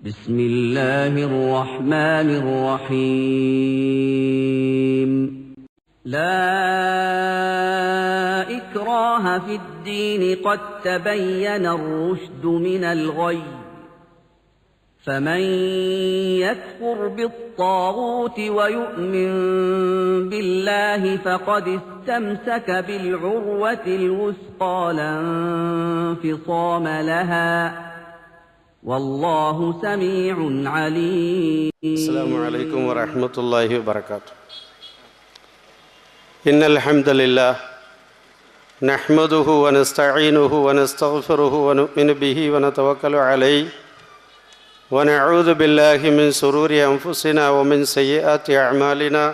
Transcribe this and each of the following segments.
بسم الله الرحمن الرحيم لا إكراه في الدين قد تبين الرشد من الغي فمن يكفر بالطاغوت ويؤمن بالله فقد استمسك بالعروة الوثقى لا انفصام لها والله سميع عليم. السلام عليكم ورحمة الله وبركاته. إن الحمد لله نحمده ونستعينه ونستغفره ونؤمن به ونتوكل عليه ونعوذ بالله من شرور أنفسنا ومن سيئات أعمالنا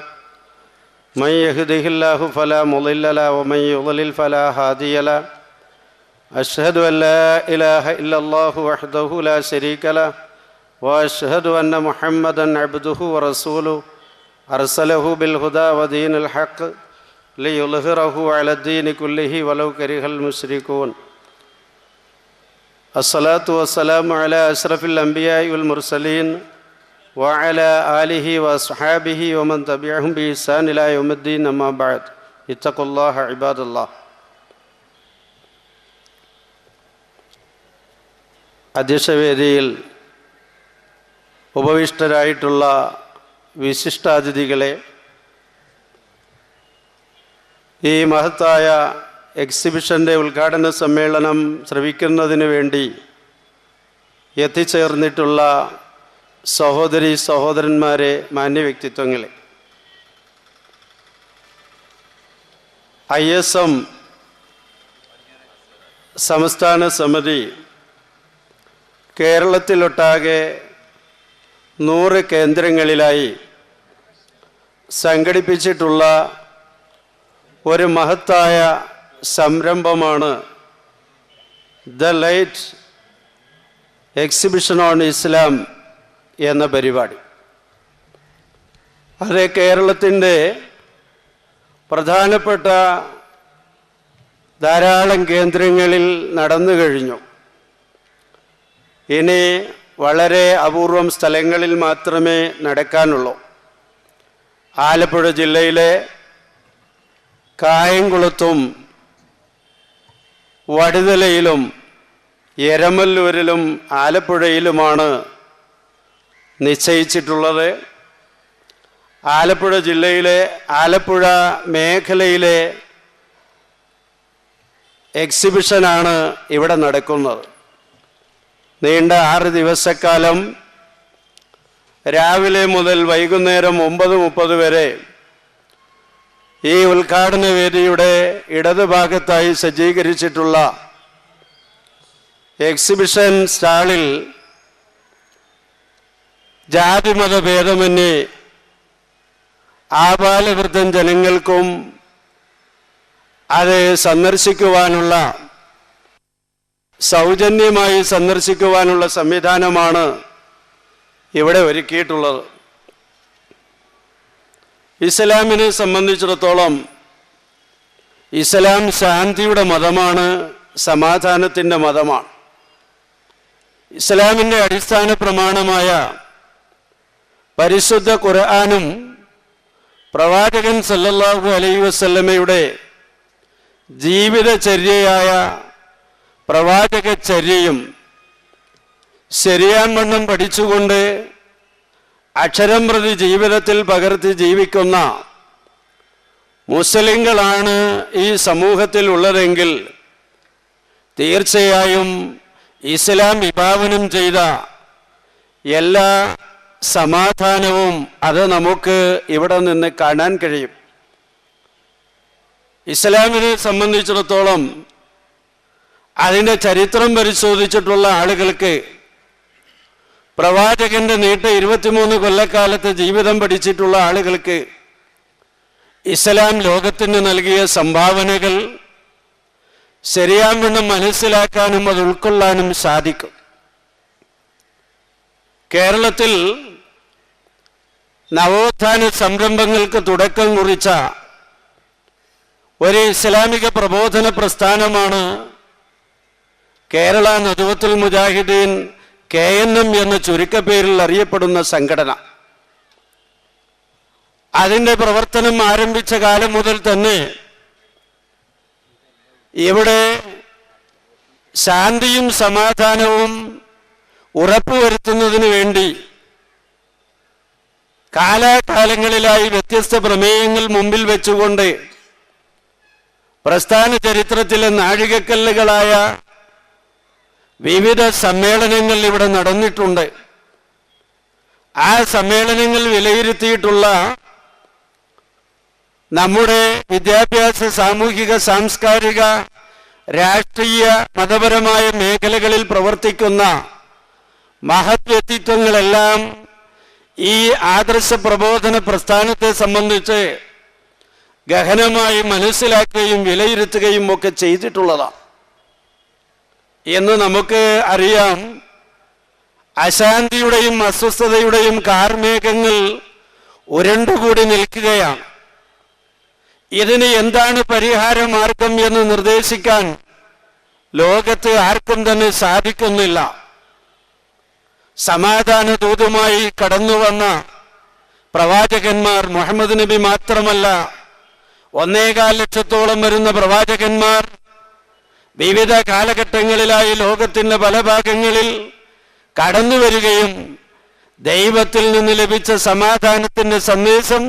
من يهده الله فلا مضل له ومن يضلل فلا هادي له أشهد أن لا إله إلا الله وحده لا شريك له وأشهد أن محمدا عبده ورسوله أرسله بالهدى ودين الحق ليظهره على الدين كله ولو كره المشركون. الصلاة والسلام على أشرف الأنبياء والمرسلين وعلى آله وأصحابه ومن تبعهم بإحسان إلى يوم الدين. أما بعد اتقوا الله عباد الله. അധ്യക്ഷവേദിയിൽ ഉപവിഷ്ടരായിട്ടുള്ള വിശിഷ്ടാതിഥികളെ, ഈ മഹത്തായ എക്സിബിഷൻ്റെ ഉദ്ഘാടന സമ്മേളനം ശ്രവിക്കുന്നതിന് വേണ്ടി എത്തിച്ചേർന്നിട്ടുള്ള സഹോദരി സഹോദരന്മാരെ, മാന്യവ്യക്തിത്വങ്ങളെ, ISM സംസ്ഥാന സമിതി കേരളത്തിലൊട്ടാകെ 100 കേന്ദ്രങ്ങളിലായി സംഘടിപ്പിച്ചിട്ടുള്ള ഒരു മഹത്തായ സംരംഭമാണ് ദ ലൈറ്റ് എക്സിബിഷൻ ഓൺ ഇസ്ലാം എന്ന പരിപാടി. അത് കേരളത്തിൻ്റെ പ്രധാനപ്പെട്ട ധാരാളം കേന്ദ്രങ്ങളിൽ നടന്നു കഴിഞ്ഞു. ഇനി വളരെ അപൂർവം സ്ഥലങ്ങളിൽ മാത്രമേ നടക്കാനുള്ളൂ. ആലപ്പുഴ ജില്ലയിലെ കായംകുളത്തും വടുതലയിലും എരമല്ലൂരിലും ആലപ്പുഴയിലുമാണ് നിശ്ചയിച്ചിട്ടുള്ളത്. ആലപ്പുഴ ജില്ലയിലെ ആലപ്പുഴ മേഖലയിലെ എക്സിബിഷനാണ് ഇവിടെ നടക്കുന്നത്. നീണ്ട 6 ദിവസക്കാലം രാവിലെ മുതൽ വൈകുന്നേരം 9:30 വരെ ഈ ഉദ്ഘാടന വേദിയുടെ ഇടതുഭാഗത്തായി സജ്ജീകരിച്ചിട്ടുള്ള എക്സിബിഷൻ സ്റ്റാളിൽ ജാതിമത ഭേദമന്യേ ആബാലവൃദ്ധം ജനങ്ങൾക്കും അത് സന്ദർശിക്കുവാനുള്ള, സൗജന്യമായി സന്ദർശിക്കുവാനുള്ള സംവിധാനമാണ് ഇവിടെ ഒരുക്കിയിട്ടുള്ളത്. ഇസ്ലാമിനെ സംബന്ധിച്ചിടത്തോളം ഇസ്ലാം ശാന്തിയുടെ മതമാണ്, സമാധാനത്തിൻ്റെ മതമാണ്. ഇസ്ലാമിൻ്റെ അടിസ്ഥാന പ്രമാണമായ പരിശുദ്ധ ഖുർആനും പ്രവാചകൻ സല്ലല്ലാഹു അലൈഹി വസല്ലമയുടെ ജീവിതചര്യയായ പ്രവാചകചര്യയും ശരിയാൻവണ്ണം പഠിച്ചുകൊണ്ട് അക്ഷരം പ്രതി ജീവിതത്തിൽ പകർത്തി ജീവിക്കുന്ന മുസ്ലിങ്ങളാണ് ഈ സമൂഹത്തിൽ ഉള്ളതെങ്കിൽ തീർച്ചയായും ഇസ്ലാം വിഭാവനം ചെയ്ത എല്ലാ സമാധാനവും അത് നമുക്ക് ഇവിടെ നിന്ന് കാണാൻ കഴിയും. ഇസ്ലാമിനെ സംബന്ധിച്ചിടത്തോളം അതിൻ്റെ ചരിത്രം പരിശോധിച്ചിട്ടുള്ള ആളുകൾക്ക്, പ്രവാചകന്റെ നീട്ട 23 കൊല്ലക്കാലത്തെ ജീവിതം പഠിച്ചിട്ടുള്ള ആളുകൾക്ക് ഇസ്ലാം ലോകത്തിന് നൽകിയ സംഭാവനകൾ ശരിയാവണ്ണം മനസ്സിലാക്കാനും അത് ഉൾക്കൊള്ളാനും സാധിക്കും. കേരളത്തിൽ നവോത്ഥാന സംരംഭങ്ങൾക്ക് തുടക്കം കുറിച്ച ഒരു ഇസ്ലാമിക പ്രബോധന പ്രസ്ഥാനമാണ് കേരള നദ്വത്തുൽ മുജാഹിദീൻ KNM എന്ന ചുരുക്കപ്പേരിൽ അറിയപ്പെടുന്ന സംഘടന. അതിൻ്റെ പ്രവർത്തനം ആരംഭിച്ച കാലം മുതൽ തന്നെ ഇവിടെ ശാന്തിയും സമാധാനവും ഉറപ്പുവരുത്തുന്നതിന് വേണ്ടി കാലാകാലങ്ങളിലായി വ്യത്യസ്ത പ്രമേയങ്ങൾ മുമ്പിൽ വെച്ചുകൊണ്ട് പ്രസ്ഥാന ചരിത്രത്തിലെ നാഴികക്കല്ലുകളായ വിവിധ സമ്മേളനങ്ങൾ ഇവിടെ നടന്നിട്ടുണ്ട്. ആ സമ്മേളനങ്ങൾ വിലയിരുത്തിയിട്ടുള്ള നമ്മുടെ വിദ്യാഭ്യാസ, സാമൂഹിക, സാംസ്കാരിക, രാഷ്ട്രീയ, മതപരമായ മേഖലകളിൽ പ്രവർത്തിക്കുന്ന മഹത് വ്യക്തിത്വങ്ങളെല്ലാം ഈ ആദർശ പ്രബോധന പ്രസ്ഥാനത്തെ സംബന്ധിച്ച് ഗഹനമായി മനസ്സിലാക്കുകയും വിലയിരുത്തുകയും ഒക്കെ ചെയ്തിട്ടുള്ളതാണ്. എന്ന് നമുക്ക് അറിയാം. അശാന്തിയുടെയും അസ്വസ്ഥതയുടെയും കാർമേഘങ്ങൾ ഉരുണ്ടുകൂടി നിൽക്കുകയാണ്. ഇതിന് എന്താണ് പരിഹാരമാർഗം എന്ന് നിർദ്ദേശിക്കാൻ ലോകത്ത് ആർക്കും തന്നെ സാധിക്കുന്നില്ല. സമാധാന ദൂതുമായി കടന്നുവന്ന പ്രവാചകന്മാർ മുഹമ്മദ് നബി മാത്രമല്ല, 1.25 ലക്ഷത്തോളം വരുന്ന പ്രവാചകന്മാർ വിവിധ കാലഘട്ടങ്ങളിലായി ലോകത്തിൻ്റെ പല ഭാഗങ്ങളിൽ കടന്നു വരികയും ദൈവത്തിൽ നിന്ന് ലഭിച്ച സമാധാനത്തിൻ്റെ സന്ദേശം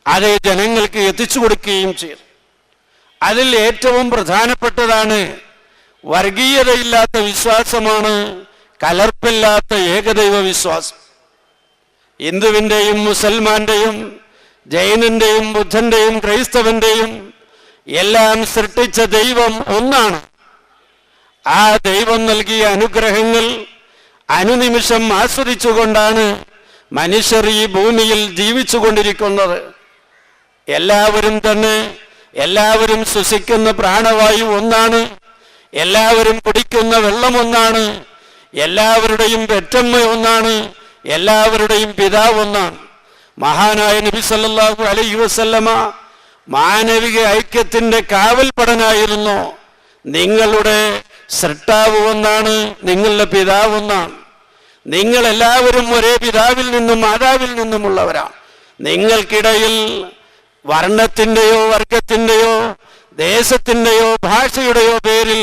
അത് ജനങ്ങൾക്ക് എത്തിച്ചു കൊടുക്കുകയും ചെയ്തു. അതിൽ ഏറ്റവും പ്രധാനപ്പെട്ടതാണ് വർഗീയതയില്ലാത്ത വിശ്വാസമാണ്, കലർപ്പില്ലാത്ത ഏകദൈവ വിശ്വാസം. ഹിന്ദുവിൻ്റെയും മുസൽമാന്റെയും ജൈനന്റെയും ബുദ്ധന്റെയും ക്രൈസ്തവന്റെയും എല്ലാം സൃഷ്ടിച്ച ദൈവം ഒന്നാണ്. ആ ദൈവം നൽകിയ അനുഗ്രഹങ്ങൾ അനുനിമിഷം ആസ്വദിച്ചുകൊണ്ടാണ് മനുഷ്യർ ഈ ഭൂമിയിൽ ജീവിച്ചുകൊണ്ടിരിക്കുന്നത്. എല്ലാവരും ശ്വസിക്കുന്ന പ്രാണവായു ഒന്നാണ്, എല്ലാവരും കുടിക്കുന്ന വെള്ളം ഒന്നാണ്, എല്ലാവരുടെയും പെറ്റമ്മ ഒന്നാണ്, എല്ലാവരുടെയും പിതാവ് ഒന്നാണ്. മഹാനായ നബി സല്ലല്ലാഹു അലൈഹി വസല്ലമ മാനവിക ഐക്യത്തിന്റെ കാവൽപ്പടനായിരുന്നു. നിങ്ങളുടെ സൃഷ്ടാവ് ഒന്നാണ്, നിങ്ങളുടെ പിതാവ് ഒന്നാണ്. നിങ്ങളെല്ലാവരും ഒരേ പിതാവിൽ നിന്നും മാതാവിൽ നിന്നുമുള്ളവരാണ്. നിങ്ങൾക്കിടയിൽ വർണ്ണത്തിൻ്റെയോ വർഗത്തിൻ്റെയോ ദേശത്തിൻ്റെയോ ഭാഷയുടെയോ പേരിൽ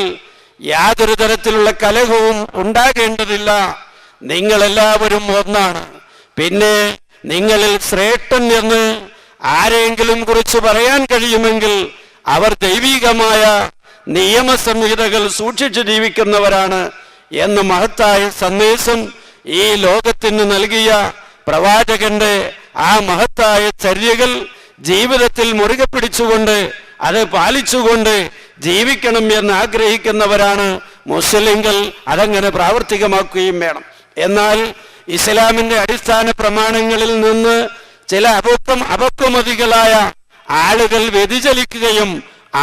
യാതൊരു തരത്തിലുള്ള കലഹവും ഉണ്ടാകേണ്ടതില്ല. നിങ്ങളെല്ലാവരും ഒന്നാണ്. പിന്നെ നിങ്ങളിൽ ശ്രേഷ്ഠൻ എന്ന് ആരെങ്കിലും കുറിച്ച് പറയാൻ കഴിയുമെങ്കിൽ അവർ ദൈവികമായ നിയമസംഹിതകൾ സൂക്ഷിച്ചു ജീവിക്കുന്നവരാണ് എന്ന മഹത്തായ സന്ദേശം ഈ ലോകത്തിന് നൽകിയ പ്രവാചകന്റെ ആ മഹത്തായ ചര്യകൾ ജീവിതത്തിൽ മുറുകെ പിടിച്ചുകൊണ്ട് അത് പാലിച്ചുകൊണ്ട് ജീവിക്കണം എന്ന് ആഗ്രഹിക്കുന്നവരാണ് മുസ്ലിങ്ങൾ. അതങ്ങനെ പ്രാവർത്തികമാക്കുകയും വേണം. എന്നാൽ ഇസ്ലാമിന്റെ അടിസ്ഥാന പ്രമാണങ്ങളിൽ നിന്ന് ചില അപക്വമതികളായ ആളുകൾ വ്യതിചലിക്കുകയും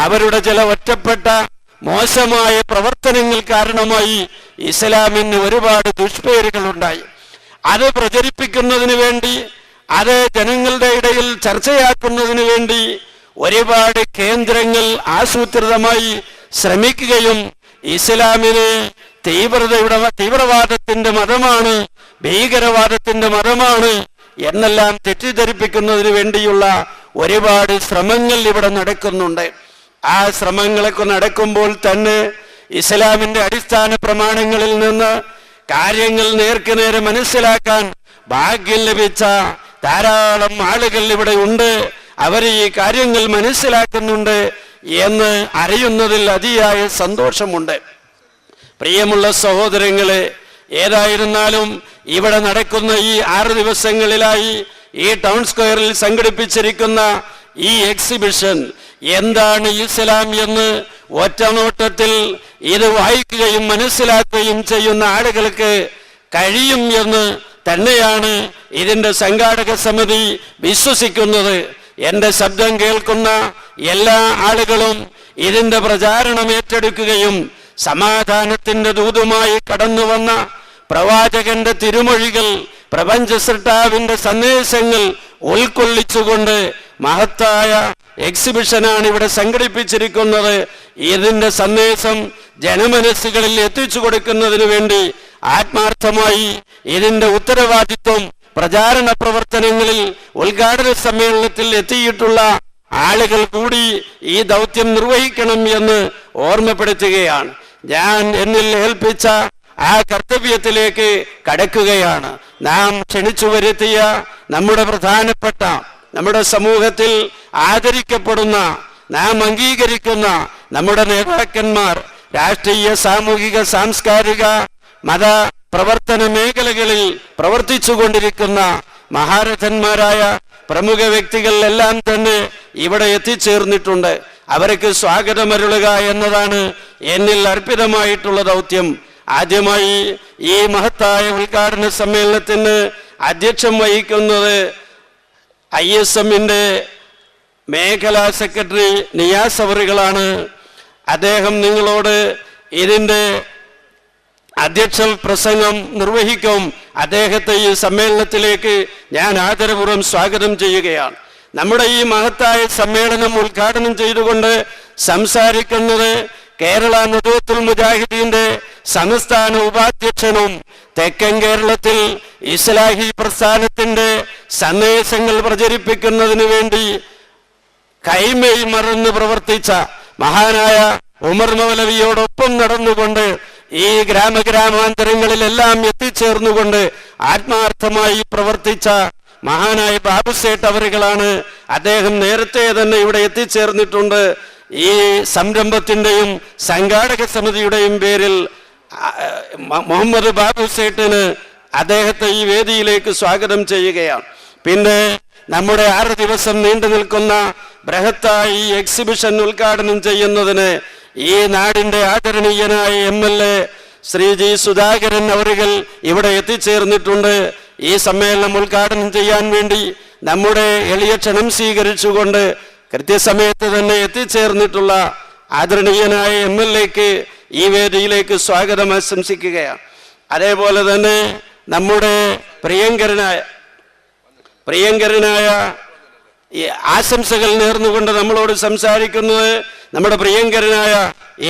അവരുടെ ചില ഒറ്റപ്പെട്ട മോശമായ പ്രവർത്തനങ്ങൾ കാരണമായി ഇസ്ലാമിന് ഒരുപാട് ദുഷ്പേരുകൾ ഉണ്ടായി. അത് പ്രചരിപ്പിക്കുന്നതിന് വേണ്ടി, അത് ജനങ്ങളുടെ ഇടയിൽ ചർച്ചയാക്കുന്നതിന് വേണ്ടി ഒരുപാട് കേന്ദ്രങ്ങൾ ആസൂത്രിതമായി ശ്രമിക്കുകയും ഇസ്ലാമിനെ തീവ്രവാദത്തിന്റെ മതമാണ്, ഭീകരവാദത്തിന്റെ മതമാണ് എന്നെല്ലാം തെറ്റിദ്ധരിപ്പിക്കുന്നതിന് വേണ്ടിയുള്ള ഒരുപാട് ശ്രമങ്ങൾ ഇവിടെ നടക്കുന്നുണ്ട്. ആ ശ്രമങ്ങളൊക്കെ നടക്കുമ്പോൾ തന്നെ ഇസ്ലാമിന്റെ അടിസ്ഥാന പ്രമാണങ്ങളിൽ നിന്ന് കാര്യങ്ങൾ നേർക്കുനേരെ മനസ്സിലാക്കാൻ ഭാഗ്യം ലഭിച്ച ധാരാളം ആളുകൾ ഇവിടെ ഉണ്ട്. അവർ ഈ കാര്യങ്ങൾ മനസ്സിലാക്കുന്നുണ്ട് എന്ന് അറിയുന്നതിൽ അതിയായ സന്തോഷമുണ്ട്. പ്രിയമുള്ള സഹോദരങ്ങളെ, ഏതായിരുന്നാലും ഇവിടെ നടക്കുന്ന ഈ 6 ദിവസങ്ങളിലായി ഈ ടൗൺ സ്ക്വയറിൽ സംഘടിപ്പിച്ചിരിക്കുന്ന ഈ എക്സിബിഷൻ എന്താണ് ഇസ്ലാം എന്ന് ഒറ്റനോട്ടത്തിൽ ഇത് വായിക്കുകയും മനസ്സിലാക്കുകയും ചെയ്യുന്ന ആളുകൾക്ക് കഴിയും എന്ന് തന്നെയാണ് ഇതിൻ്റെ സംഘാടക സമിതി വിശ്വസിക്കുന്നത്. എൻ്റെ ശബ്ദം കേൾക്കുന്ന എല്ലാ ആളുകളും ഇതിൻ്റെ പ്രചാരണം ഏറ്റെടുക്കുകയും സമാധാനത്തിൻ്റെ ദൂതുമായി കടന്നു വന്ന പ്രവാചകന്റെ തിരുമൊഴികൾ, പ്രപഞ്ച സൃഷ്ടാവിന്റെ സന്ദേശങ്ങൾ ഉൾക്കൊള്ളിച്ചുകൊണ്ട് മഹത്തായ എക്സിബിഷനാണ് ഇവിടെ സംഘടിപ്പിച്ചിരിക്കുന്നത്. ഇതിന്റെ സന്ദേശം ജനമനസ്സുകളിൽ എത്തിച്ചു കൊടുക്കുന്നതിന് വേണ്ടി ആത്മാർത്ഥമായി ഇതിന്റെ ഉത്തരവാദിത്വം പ്രചാരണ പ്രവർത്തനങ്ങളിൽ ഉദ്ഘാടന സമ്മേളനത്തിൽ എത്തിയിട്ടുള്ള ആളുകൾ കൂടി ഈ ദൗത്യം നിർവഹിക്കണം എന്ന് ഓർമ്മപ്പെടുത്തുകയാണ്. ഞാൻ എന്നിൽ ഏൽപ്പിച്ച ആ കർത്തവ്യത്തിലേക്ക് കടക്കുകയാണ്. നാം ക്ഷണിച്ചു വരുത്തിയ നമ്മുടെ പ്രധാനപ്പെട്ട, നമ്മുടെ സമൂഹത്തിൽ ആദരിക്കപ്പെടുന്ന, നാം അംഗീകരിക്കുന്ന നമ്മുടെ നേതാക്കന്മാർ രാഷ്ട്രീയ, സാമൂഹിക, സാംസ്കാരിക, മത പ്രവർത്തന മേഖലകളിൽ പ്രവർത്തിച്ചു കൊണ്ടിരിക്കുന്ന മഹാരഥന്മാരായ പ്രമുഖ വ്യക്തികളെല്ലാം തന്നെ ഇവിടെ എത്തിച്ചേർന്നിട്ടുണ്ട്. അവർക്ക് സ്വാഗതമരുളുക എന്നതാണ് എന്നിൽ അർപ്പിതമായിട്ടുള്ള ദൗത്യം. ആദ്യമായി ഈ മഹത്തായ ഉദ്ഘാടന സമ്മേളനത്തിന് അധ്യക്ഷം വഹിക്കുന്നത് ISMന്റെ മേഖലാ സെക്രട്ടറി നിയാസ് അവറുകളാണ്. അദ്ദേഹം നിങ്ങളോട് ഇതിൻ്റെ അധ്യക്ഷ പ്രസംഗം നിർവഹിക്കും. അദ്ദേഹത്തെ ഈ സമ്മേളനത്തിലേക്ക് ഞാൻ ആദരപൂർവ്വം സ്വാഗതം ചെയ്യുകയാണ്. നമ്മുടെ ഈ മഹത്തായ സമ്മേളനം ഉദ്ഘാടനം ചെയ്തുകൊണ്ട് സംസാരിക്കുന്നത് കേരള നദുവത്തുൽ മുജാഹിദീന്റെ സംസ്ഥാന ഉപാധ്യക്ഷനും തെക്കൻ കേരളത്തിൽ ഇസ്ലാഹി പ്രസ്ഥാനത്തിന്റെ സന്ദേശങ്ങൾ പ്രചരിപ്പിക്കുന്നതിന് വേണ്ടി കൈമേൽ മറന്ന് പ്രവർത്തിച്ച മഹാനായ ഉമർ മൗലവിയോടൊപ്പം നടന്നുകൊണ്ട് ഈ ഗ്രാമഗ്രാമാന്തരങ്ങളിലെല്ലാം എത്തിച്ചേർന്നുകൊണ്ട് ആത്മാർത്ഥമായി പ്രവർത്തിച്ച മഹാനായ ബാബുസേട്ട് അവറുകളാണ്. അദ്ദേഹം നേരത്തെ തന്നെ ഇവിടെ എത്തിച്ചേർന്നിട്ടുണ്ട്. ഈ സംരംഭത്തിന്റെയും സംഘാടക സമിതിയുടെയും പേരിൽ മുഹമ്മദ് ബാബുസേട്ടിന് അദ്ദേഹത്തെ ഈ വേദിയിലേക്ക് സ്വാഗതം ചെയ്യുകയാണ്. പിന്നെ നമ്മുടെ 6 ദിവസം നീണ്ടു നിൽക്കുന്ന ബൃഹത്തായ ഈ എക്സിബിഷൻ ഉദ്ഘാടനം ചെയ്യുന്നതിന് ഈ നാടിന്റെ ആദരണീയനായ MLA ശ്രീ G. സുധാകരൻ അവറുകൾ ഇവിടെ എത്തിച്ചേർന്നിട്ടുണ്ട്. ഈ സമ്മേളനം ഉദ്ഘാടനം ചെയ്യാൻ വേണ്ടി നമ്മുടെ എളിയ ക്ഷണം സ്വീകരിച്ചുകൊണ്ട് കൃത്യസമയത്ത് തന്നെ എത്തിച്ചേർന്നിട്ടുള്ള ആദരണീയനായ MLAക്ക് ഈ വേദിയിലേക്ക് സ്വാഗതം ആശംസിക്കുകയാണ്. അതേപോലെ തന്നെ നമ്മുടെ പ്രിയങ്കരനായ ഈ ആശംസകൾ നേർന്നുകൊണ്ട് നമ്മളോട് സംസാരിക്കുന്നത് നമ്മുടെ പ്രിയങ്കരനായ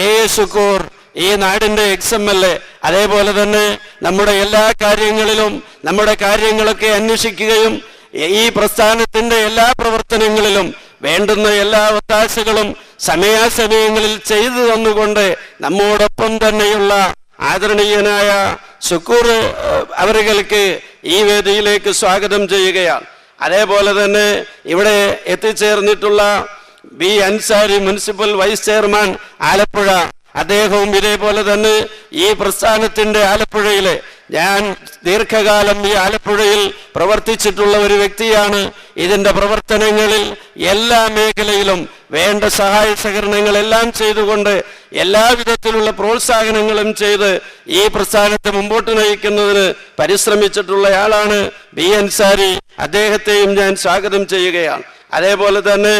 A.A. ശുക്കൂർ, ഈ നാടിന്റെ XMLA. അതേപോലെ തന്നെ നമ്മുടെ എല്ലാ കാര്യങ്ങളിലും നമ്മുടെ കാര്യങ്ങളൊക്കെ അന്വേഷിക്കുകയും ഈ പ്രസ്ഥാനത്തിന്റെ എല്ലാ പ്രവർത്തനങ്ങളിലും വേണ്ടുന്ന എല്ലാ ഒത്താശകളും സമയാസമയങ്ങളിൽ ചെയ്തു തന്നുകൊണ്ട് നമ്മോടൊപ്പം തന്നെയുള്ള ആദരണീയനായ ശുക്കൂർ അവറുകൾക്ക് ഈ വേദിയിലേക്ക് സ്വാഗതം ചെയ്യുകയാണ്. അതേപോലെ തന്നെ ഇവിടെ എത്തിച്ചേർന്നിട്ടുള്ള B. Ansari, municipal vice chairman Alappuzha, അദ്ദേഹവും ഇതേപോലെ തന്നെ ഈ പ്രസ്ഥാനത്തിന്റെ ആലപ്പുഴയിലെ, ഞാൻ ദീർഘകാലം ഈ ആലപ്പുഴയിൽ പ്രവർത്തിച്ചിട്ടുള്ള ഒരു വ്യക്തിയാണ്. ഇതിന്റെ പ്രവർത്തനങ്ങളിൽ എല്ലാ മേഖലയിലും വേണ്ട സഹായ സഹകരണങ്ങളെല്ലാം ചെയ്തുകൊണ്ട് എല്ലാവിധത്തിലുള്ള പ്രോത്സാഹനങ്ങളും ചെയ്ത് ഈ പ്രസ്ഥാനത്തെ മുമ്പോട്ട് നയിക്കുന്നതിന് പരിശ്രമിച്ചിട്ടുള്ളയാളാണ് B. അൻസാരി. അദ്ദേഹത്തെയും ഞാൻ സ്വാഗതം ചെയ്യുകയാണ്. അതേപോലെ തന്നെ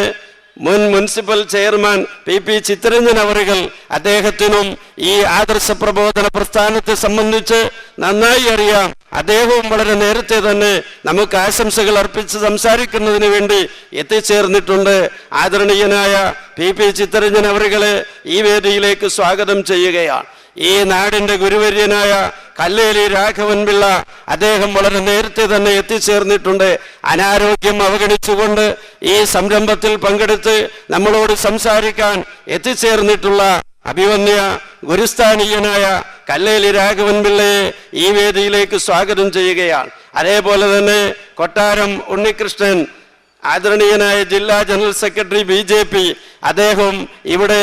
മുൻ മുനിസിപ്പൽ ചെയർമാൻ P. ചിത്തരഞ്ജൻ അവറുകൾ, അദ്ദേഹത്തിനും ഈ ആദർശ പ്രബോധന പ്രസ്ഥാനത്തെ സംബന്ധിച്ച് നന്നായി അറിയാം. അദ്ദേഹവും വളരെ നേരത്തെ തന്നെ നമുക്ക് ആശംസകൾ അർപ്പിച്ച് സംസാരിക്കുന്നതിന് വേണ്ടി എത്തിച്ചേർന്നിട്ടുണ്ട്. ആദരണീയനായ P. ചിത്തരഞ്ജൻ അവറുകളെ ഈ വേദിയിലേക്ക് സ്വാഗതം ചെയ്യുകയാണ്. ഈ നാടിന്റെ ഗുരുവര്യനായ കല്ലേലി രാഘവൻ പിള്ള, അദ്ദേഹം വളരെ നേരത്തെ തന്നെ എത്തിച്ചേർന്നിട്ടുണ്ട്. അനാരോഗ്യം അവഗണിച്ചുകൊണ്ട് ഈ സംരംഭത്തിൽ പങ്കെടുത്ത് നമ്മളോട് സംസാരിക്കാൻ എത്തിച്ചേർന്നിട്ടുള്ള അഭിവന്യ ഗുരുസ്ഥാനീയനായ കല്ലേലി രാഘവൻ പിള്ളയെ ഈ വേദിയിലേക്ക് സ്വാഗതം ചെയ്യുകയാണ്. അതേപോലെ തന്നെ കൊട്ടാരം ഉണ്ണികൃഷ്ണൻ, ആദരണീയനായ ജില്ലാ ജനറൽ സെക്രട്ടറി BJP, അദ്ദേഹം ഇവിടെ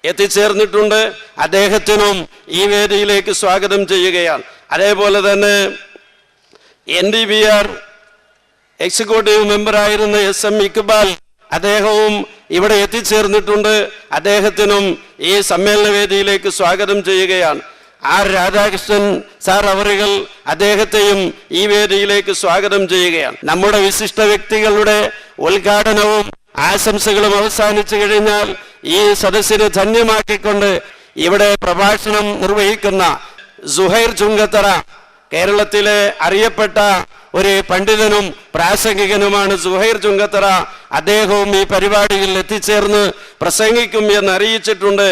എത്തിച്ചേർന്നിട്ടുണ്ട്. അദ്ദേഹത്തിനും ഈ വേദിയിലേക്ക് സ്വാഗതം ചെയ്യുകയാണ്. അതേപോലെ തന്നെ NDBR എക്സിക്യൂട്ടീവ് മെമ്പറായിരുന്ന SM ഇക്ബാൽ, അദ്ദേഹവും ഇവിടെ എത്തിച്ചേർന്നിട്ടുണ്ട്. അദ്ദേഹത്തിനും ഈ സമ്മേളന വേദിയിലേക്ക് സ്വാഗതം ചെയ്യുകയാണ്. R. രാധാകൃഷ്ണൻ സാർ അവറുകൾ, അദ്ദേഹത്തെയും ഈ വേദിയിലേക്ക് സ്വാഗതം ചെയ്യുകയാണ്. നമ്മുടെ വിശിഷ്ട വ്യക്തികളുടെ ഉദ്ഘാടനവും ആശംസകളും അവസാനിച്ചു കഴിഞ്ഞാൽ ഈ സദസ്സിനെ ധന്യമാക്കിക്കൊണ്ട് ഇവിടെ പ്രഭാഷണം നിർവഹിക്കുന്ന സുഹൈർ ചുങ്കത്തറ, കേരളത്തിലെ അറിയപ്പെട്ട ഒരു പണ്ഡിതനും പ്രാസംഗികനുമാണ് സുഹൈർ ചുങ്കത്തറ. അദ്ദേഹവും ഈ പരിപാടിയിൽ എത്തിച്ചേർന്ന് പ്രസംഗിക്കും എന്ന് അറിയിച്ചിട്ടുണ്ട്.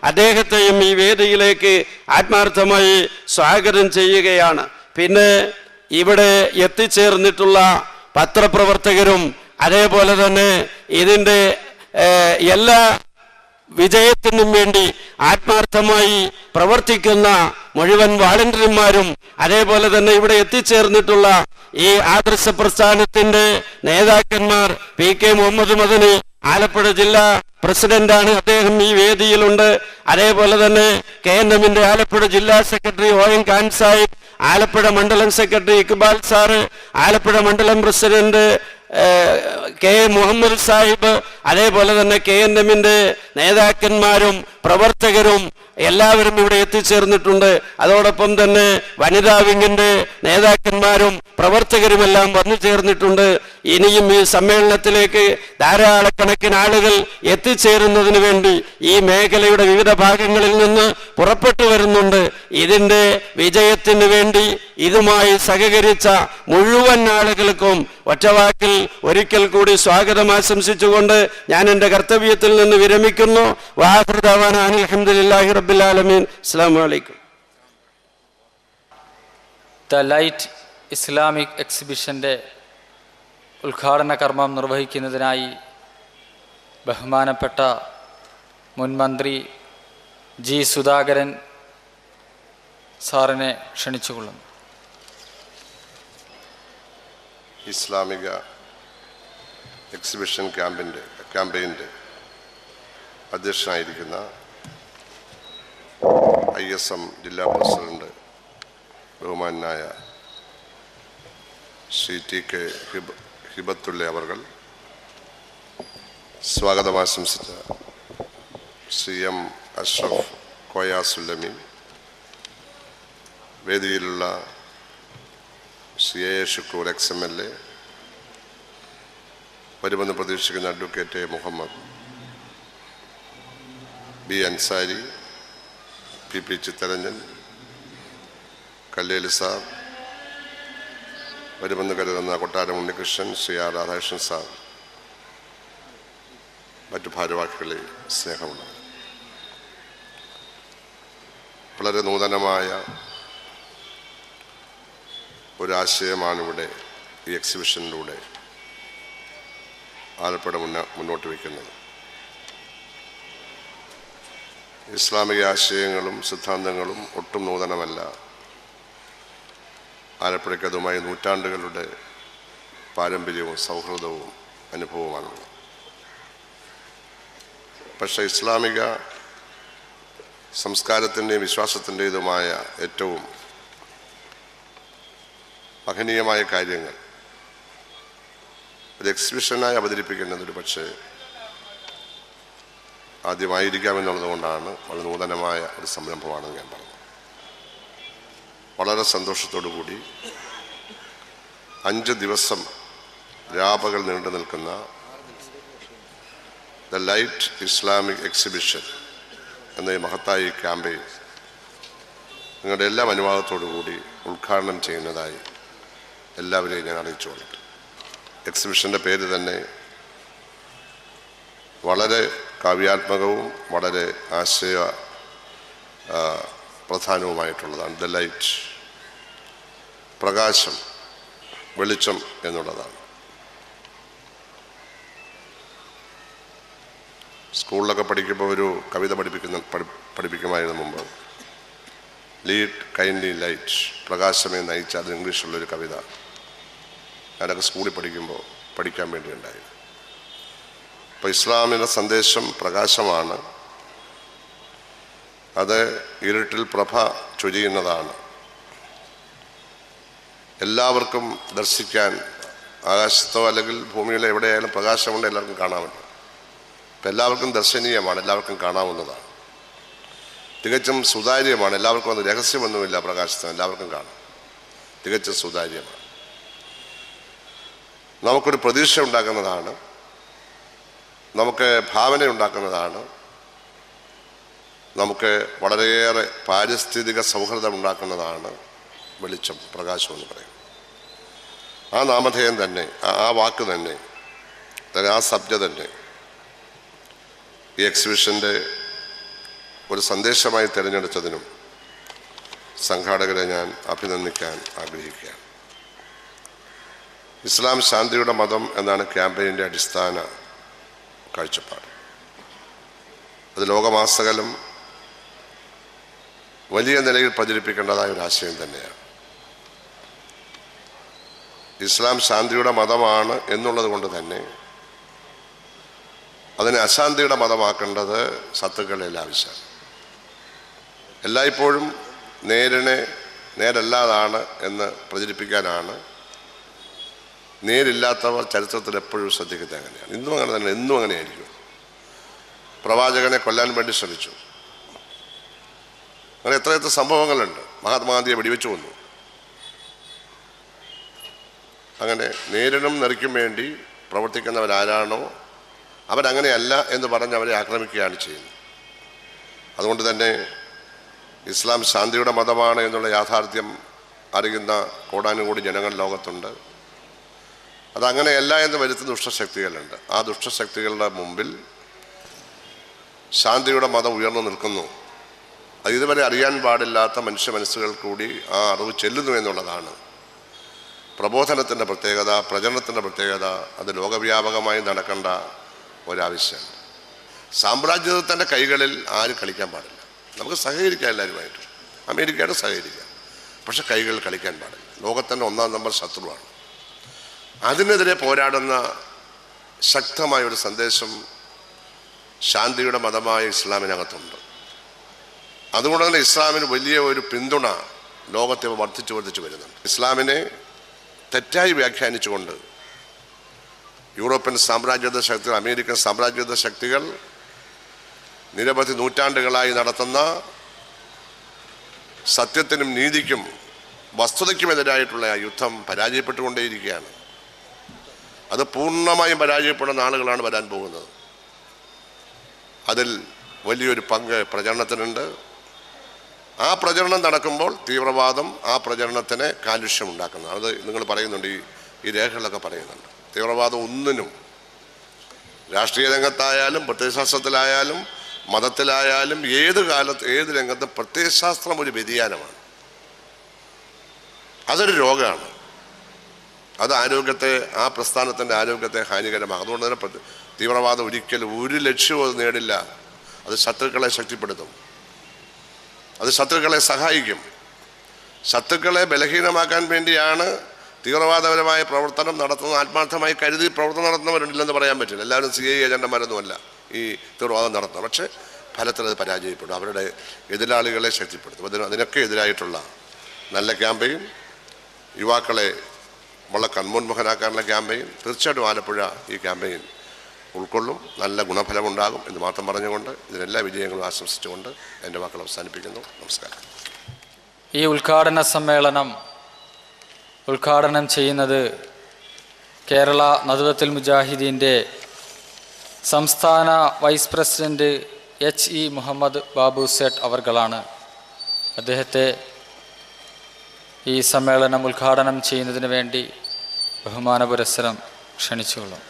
അദ്ദേഹത്തെയും ഈ വേദിയിലേക്ക് ആത്മാർത്ഥമായി സ്വാഗതം ചെയ്യുകയാണ്. പിന്നെ ഇവിടെ എത്തിച്ചേർന്നിട്ടുള്ള പത്രപ്രവർത്തകരും അതേപോലെ തന്നെ ഇതിൻ്റെ എല്ലാ വിജയത്തിനും വേണ്ടി ആത്മാർത്ഥമായി പ്രവർത്തിക്കുന്ന മുഴുവൻ വാളണ്ടിയർമാരും അതേപോലെ തന്നെ ഇവിടെ എത്തിച്ചേർന്നിട്ടുള്ള ഈ ആദർശ പ്രസ്ഥാനത്തിന്റെ നേതാക്കന്മാർ, PK മുഹമ്മദ് മദനി ആലപ്പുഴ ജില്ലാ പ്രസിഡന്റാണ്, അദ്ദേഹം ഈ വേദിയിലുണ്ട്. അതേപോലെ തന്നെ KNM ആലപ്പുഴ ജില്ലാ സെക്രട്ടറി ON ഖാൻ സാഹിബ്, ആലപ്പുഴ മണ്ഡലം സെക്രട്ടറി ഇക്ബാൽ സാറ്, ആലപ്പുഴ മണ്ഡലം പ്രസിഡന്റ് K മുഹമ്മദ് സാഹിബ്, അതേപോലെ തന്നെ KNM നേതാക്കന്മാരും പ്രവർത്തകരും എല്ലാവരും ഇവിടെ എത്തിച്ചേർന്നിട്ടുണ്ട്. അതോടൊപ്പം തന്നെ വനിതാ വിങ്ങിന്റെ നേതാക്കന്മാരും പ്രവർത്തകരുമെല്ലാം വന്നു ചേർന്നിട്ടുണ്ട്. ഇനിയും ഈ സമ്മേളനത്തിലേക്ക് ധാരാളക്കണക്കിന് ആളുകൾ എത്തിച്ചേരുന്നതിന് വേണ്ടി ഈ മേഖലയുടെ വിവിധ ഭാഗങ്ങളിൽ നിന്ന് പുറപ്പെട്ടു വരുന്നുണ്ട്. ഇതിൻ്റെ വിജയത്തിന് വേണ്ടി ഇതുമായി സഹകരിച്ച മുഴുവൻ ആളുകൾക്കും ഒറ്റവാക്കിൽ ഒരിക്കൽ കൂടി സ്വാഗതം ആശംസിച്ചുകൊണ്ട് ഞാൻ എൻ്റെ കർത്തവ്യത്തിൽ നിന്ന് വിരമിക്കുന്നു. വആഖിറു ദഅവാനാ അൽഹംദുലില്ലാഹി റബ്ബിൽ ആലമീൻ. അസ്സലാമു അലൈക്കും. ദ ലൈറ്റ് ഇസ്ലാമിക് എക്സിബിഷൻ്റെ ഉദ്ഘാടന കർമ്മം നിർവഹിക്കുന്നതിനായി ബഹുമാനപ്പെട്ട മുൻ മന്ത്രി G. സുധാകരൻ സാറിനെ ക്ഷണിച്ചുകൊള്ളുന്നു. ഇസ്ലാമിക എക്സിബിഷൻ ക്യാമ്പയിൻ്റെ അധ്യക്ഷനായിരിക്കുന്ന ISM ജില്ലാ പ്രസിഡന്റ് ബഹുമാനായ ശ്രീ TK ഹിബത്തുള്ള അവർ, സ്വാഗതം ആശംസിച്ച Shri M. Ashraf Koya സുല്ലമീൻ, വേദിയിലുള്ള Shri A. Shukkur XMLA, വരുമെന്ന് പ്രതീക്ഷിക്കുന്ന advocate Muhammad B. Ansari, PP. Chittaranjan, Kalleli sir, വരുമെന്ന് കരുതുന്ന കൊട്ടാരം ഉണ്ണികൃഷ്ണൻ, ശ്രീ R. രാധാകൃഷ്ണൻ സാർ, മറ്റു ഭാരവാഹികളെ സ്നേഹമുണ്ട്. വളരെ നൂതനമായ ഒരാശയമാണിവിടെ ഈ എക്സിബിഷനിലൂടെ ആലപ്പുഴ മുന്നോട്ട് വയ്ക്കുന്നത്. ഇസ്ലാമിക ആശയങ്ങളും സിദ്ധാന്തങ്ങളും ഒട്ടും നൂതനമല്ല. ആലപ്പുഴയ്ക്ക് അതുമായി നൂറ്റാണ്ടുകളുടെ പാരമ്പര്യവും സൗഹൃദവും അനുഭവമാണുള്ളത്. പക്ഷേ ഇസ്ലാമിക സംസ്കാരത്തിൻ്റെയും വിശ്വാസത്തിൻ്റെതുമായ ഏറ്റവും മഹനീയമായ കാര്യങ്ങൾ ഒരു എക്സിബിഷനായി അവതരിപ്പിക്കുന്നത് ഒരു പക്ഷേ ആദ്യമായിരിക്കാമെന്നുള്ളത് കൊണ്ടാണ് വളരെ നൂതനമായ ഒരു സംരംഭമാണെന്ന് ഞാൻ പറഞ്ഞു. വളരെ സന്തോഷത്തോടു കൂടി 5 ദിവസം രാപകൽ നീണ്ടു നിൽക്കുന്ന ദ ലൈറ്റ് ഇസ്ലാമിക് എക്സിബിഷൻ എന്ന ഈ മഹത്തായ ക്യാമ്പയിൻ നിങ്ങളുടെ എല്ലാ അനുവാദത്തോടു കൂടി ഉദ്ഘാടനം ചെയ്യുന്നതായി എല്ലാവരെയും ഞാൻ അറിയിച്ചുകൊള്ളട്ടെ. എക്സിബിഷൻ്റെ പേര് തന്നെ വളരെ കാവ്യാത്മകവും വളരെ ആശയ പ്രധാനവുമായിട്ടുള്ളതാണ്. ദ ലൈറ്റ്, പ്രകാശം, വെളിച്ചം എന്നുള്ളതാണ്. സ്കൂളിലൊക്കെ പഠിക്കുമ്പോൾ ഒരു കവിത പഠിപ്പിക്കുമായിരുന്നു മുമ്പ്. ലീഡ് കൈൻഡ്ലി ലൈറ്റ്, പ്രകാശമേ നയിച്ച, അത് ഇംഗ്ലീഷിലുള്ളൊരു കവിത ഞാനൊക്കെ സ്കൂളിൽ പഠിക്കുമ്പോൾ പഠിക്കാൻ വേണ്ടിയുണ്ടായി. അപ്പോൾ ഇസ്ലാമിൻ്റെ സന്ദേശം പ്രകാശമാണ്. അത് ഇരുട്ടിൽ പ്രഭ ചൊരിയുന്നതാണ്. എല്ലാവർക്കും ദർശിക്കാൻ, ആകാശത്തോ അല്ലെങ്കിൽ ഭൂമിയിലോ എവിടെയായാലും പ്രകാശമുണ്ട്, എല്ലാവർക്കും കാണാമല്ലോ. അപ്പം എല്ലാവർക്കും ദർശനീയമാണ്, എല്ലാവർക്കും കാണാവുന്നതാണ്, തികച്ചും സുതാര്യമാണ്. എല്ലാവർക്കും അത് രഹസ്യമൊന്നുമില്ല. പ്രകാശത്തിന് എല്ലാവർക്കും കാണാം, തികച്ചും സുതാര്യമാണ്. നമുക്കൊരു പ്രതീക്ഷ ഉണ്ടാക്കുന്നതാണ്, നമുക്ക് ഭാവന ഉണ്ടാക്കുന്നതാണ്, നമുക്ക് വളരെയേറെ പാരിസ്ഥിതിക സൗഹൃദം ഉണ്ടാക്കുന്നതാണ്, വെളിച്ചം, പ്രകാശം എന്ന് പറയും. ആ നാമധേയം തന്നെ, ആ വാക്ക് തന്നെ, ആ സബ്ജ തന്നെ ഈ എക്സിബിഷൻ്റെ ഒരു സന്ദേശമായി തിരഞ്ഞെടുത്തതിനും സംഘാടകരെ ഞാൻ അഭിനന്ദിക്കാൻ ആഗ്രഹിക്കുകയാണ്. ഇസ്ലാം ശാന്തിയുടെ മതം എന്നാണ് ക്യാമ്പയിൻ്റെ അടിസ്ഥാന കാഴ്ചപ്പാട്. അത് ലോകമാസകലം വലിയ നിലയിൽ പ്രചരിപ്പിക്കേണ്ടതായ ഒരു ആശയം തന്നെയാണ്. ഇസ്ലാം ശാന്തിയുടെ മതമാണ് എന്നുള്ളത് കൊണ്ട് തന്നെ അതിനെ അശാന്തിയുടെ മതമാക്കേണ്ടത് ശത്രുക്കളുടെ ആവശ്യമാണ്. എല്ലായ്പ്പോഴും നേരല്ലാതാണ് എന്ന് പ്രചരിപ്പിക്കാനാണ് നേരില്ലാത്തവർ ചരിത്രത്തിൽ എപ്പോഴും ശ്രദ്ധിക്കുന്നത്. അങ്ങനെയാണ്. ഇന്നും അങ്ങനെ തന്നെ, എന്നും അങ്ങനെയായിരിക്കും. പ്രവാചകനെ കൊല്ലാൻ വേണ്ടി ശ്രമിച്ചു. അങ്ങനെ എത്രയെത്ര സംഭവങ്ങളുണ്ട്. മഹാത്മാഗാന്ധിയെ വെടിവെച്ചു കൊന്നു. അങ്ങനെ നേരിനും നെറിക്കും വേണ്ടി പ്രവർത്തിക്കുന്നവരാരാണോ അവരങ്ങനെയല്ല എന്ന് പറഞ്ഞ് അവരെ ആക്രമിക്കുകയാണ് ചെയ്യുന്നത്. അതുകൊണ്ട് തന്നെ ഇസ്ലാം ശാന്തിയുടെ മതമാണ് എന്നുള്ള യാഥാർത്ഥ്യം അറിയുന്ന കോടാനുകൂടി ജനങ്ങൾ ലോകത്തുണ്ട്. അതങ്ങനെയല്ല എന്ന് വരുത്തുന്ന ദുഷ്ടശക്തികളുണ്ട്. ആ ദുഷ്ടശക്തികളുടെ മുമ്പിൽ ശാന്തിയുടെ മതം ഉയർന്നു നിൽക്കുന്നു. അത് ഇതുവരെ അറിയാൻ പാടില്ലാത്ത മനുഷ്യ മനസ്സുകൾ കൂടി ആ അറിവ് ചെല്ലുന്നു എന്നുള്ളതാണ് പ്രബോധനത്തിൻ്റെ പ്രത്യേകത, പ്രചരണത്തിൻ്റെ പ്രത്യേകത. അത് ലോകവ്യാപകമായി നടക്കേണ്ട ഒരാവശ്യമാണ്. സാമ്രാജ്യത്തിൻ്റെ കൈകളിൽ ആരും കളിക്കാൻ പാടില്ല. നമുക്ക് സഹകരിക്കാം, എല്ലാവരുമായിട്ട് അമേരിക്കയോട് സഹകരിക്കാം, പക്ഷെ കൈകളിൽ കളിക്കാൻ പാടില്ല. ലോകത്തിൻ്റെ 1-ാം നമ്പർ ശത്രുവാണ്. അതിനെതിരെ പോരാടുന്ന ശക്തമായൊരു സന്ദേശം ശാന്തിയുടെ മതമായ ഇസ്ലാമിനകത്തുണ്ട്. അതുകൊണ്ട് തന്നെ ഇസ്ലാമിന് വലിയ ഒരു പിന്തുണ ലോകത്തെ വർദ്ധിച്ചു വരുന്നുണ്ട്. ഇസ്ലാമിനെ തെറ്റായി വ്യാഖ്യാനിച്ചുകൊണ്ട് യൂറോപ്യൻ സാമ്രാജ്യത്വ ശക്തികൾ, അമേരിക്കൻ സാമ്രാജ്യത്വ ശക്തികൾ നിരവധി നൂറ്റാണ്ടുകളായി നടത്തുന്ന സത്യത്തിനും നീതിക്കും വസ്തുതയ്ക്കുമെതിരായിട്ടുള്ള ആ യുദ്ധം പരാജയപ്പെട്ടുകൊണ്ടേയിരിക്കുകയാണ്. അത് പൂർണ്ണമായും പരാജയപ്പെടുന്ന ആളുകളാണ് വരാൻ പോകുന്നത്. അതിൽ വലിയൊരു പങ്ക് പ്രചരണത്തിനുണ്ട്. ആ പ്രചരണം നടക്കുമ്പോൾ തീവ്രവാദം ആ പ്രചരണത്തിന് കാലുഷ്യം ഉണ്ടാക്കുന്നത്. അത് നിങ്ങൾ പറയുന്നുണ്ട്, ഈ രേഖകളൊക്കെ പറയുന്നുണ്ട്. തീവ്രവാദം ഒന്നിനും രാഷ്ട്രീയ രംഗത്തായാലും പ്രത്യയശാസ്ത്രത്തിലായാലും മതത്തിലായാലും ഏത് കാലത്ത് ഏത് രംഗത്തും പ്രത്യയശാസ്ത്രം ഒരു വ്യതിയാനമാണ്. അതൊരു രോഗമാണ്. അത് ആരോഗ്യത്തെ, ആ പ്രസ്ഥാനത്തിൻ്റെ ആരോഗ്യത്തെ ഹാനികരമാണ്. അതുകൊണ്ട് തന്നെ തീവ്രവാദം ഒരിക്കലും ഒരു ലക്ഷ്യവും അത് നേടില്ല. അത് ശത്രുക്കളെ ശക്തിപ്പെടുത്തും, അത് ശത്രുക്കളെ സഹായിക്കും. ശത്രുക്കളെ ബലഹീനമാക്കാൻ വേണ്ടിയാണ് തീവ്രവാദപരമായ പ്രവർത്തനം നടത്തുന്ന, ആത്മാർത്ഥമായി കരുതി പ്രവർത്തനം നടത്തുന്നവരുണ്ടില്ലെന്ന് പറയാൻ പറ്റില്ല. എല്ലാവരും CIA ഏജന്റുമാരൊന്നുമല്ല ഈ തീവ്രവാദം നടത്തുന്നത്. പക്ഷേ ഫലത്തിൽ അത് പരാജയപ്പെടും, അവരുടെ എതിരാളികളെ ശക്തിപ്പെടുത്തും. അതിനൊക്കെ എതിരായിട്ടുള്ള നല്ല ക്യാമ്പയിൻ, യുവാക്കളെ വളരെ കൺമുൻമുഖനാക്കാനുള്ള ക്യാമ്പയിൻ, തീർച്ചയായിട്ടും ആലപ്പുഴ ഈ ക്യാമ്പയിൻ ഉൾക്കൊള്ളും. നല്ല ഗുണഫലമുണ്ടാകും എന്ന് മാത്രം പറഞ്ഞുകൊണ്ട് ഇതിനെല്ലാ വിജയങ്ങളും ആശംസിച്ചുകൊണ്ട് എൻ്റെ വാക്കുകൾ അവസാനിപ്പിക്കുന്നു. നമസ്കാരം. ഈ ഉദ്ഘാടന സമ്മേളനം ഉദ്ഘാടനം ചെയ്യുന്നത് കേരള നദ്വത്തുൽ മുജാഹിദീൻ്റെ സംസ്ഥാന vice president HE Muhammad Babu Sait അവർകളാണ്. അദ്ദേഹത്തെ ഈ സമ്മേളനം ഉദ്ഘാടനം ചെയ്യുന്നതിന് വേണ്ടി ബഹുമാന പുരസ്സരം ക്ഷണിച്ചുകൊള്ളും.